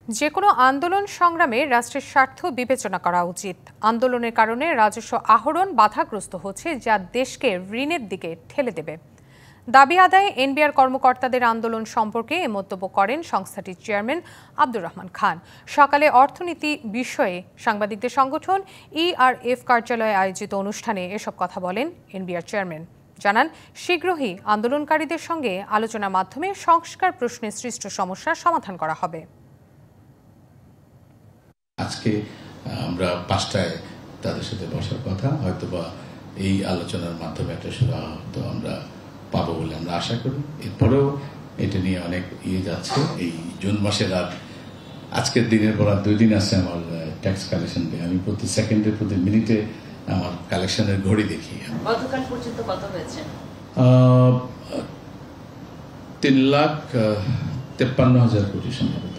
যে কোনো আন্দোলন সংগ্রামে রাষ্ট্রের স্বার্থ বিবেচনা করা উচিত। আন্দোলনের কারণে রাজস্ব আহরণ বাধাগ্রস্ত হচ্ছে, যা দেশকে ঋণের দিকে ঠেলে দেবে। দাবি আদায়ে এনবিআর কর্মকর্তাদের আন্দোলন সম্পর্কে এ মন্তব্য করেন সংস্থাটির চেয়ারম্যান আব্দুর রহমান খান। সকালে অর্থনীতি বিষয়ে সাংবাদিকদের সংগঠন ইআরএফ কার্যালয়ে আয়োজিত অনুষ্ঠানে এসব কথা বলেন এনবিআর চেয়ারম্যান। জানান, শীঘ্রই আন্দোলনকারীদের সঙ্গে আলোচনার মাধ্যমে সংস্কার প্রশ্নে সৃষ্ট সমস্যার সমাধান করা হবে। আজকে আমরা 5টায় তাদের সাথে বসার কথা, হয়তোবা এই আলোচনার মাধ্যমে একটা সুরাহা তো আমরা পাবো বলে আমরা আশা করি। এরপরেও এটা নিয়ে অনেক যাচ্ছে। এই জুন মাসের আর আজকের দিনের পর 2 দিন আছে আমার ট্যাক্স কালেকশন ডে। আমি প্রতি সেকেন্ডে প্রতি মিনিটে আমার কালেকশনের ঘড়ি দেখি। গতকাল পর্যন্ত কত হয়েছে? 3,53,000 কোটি সম্ভবত।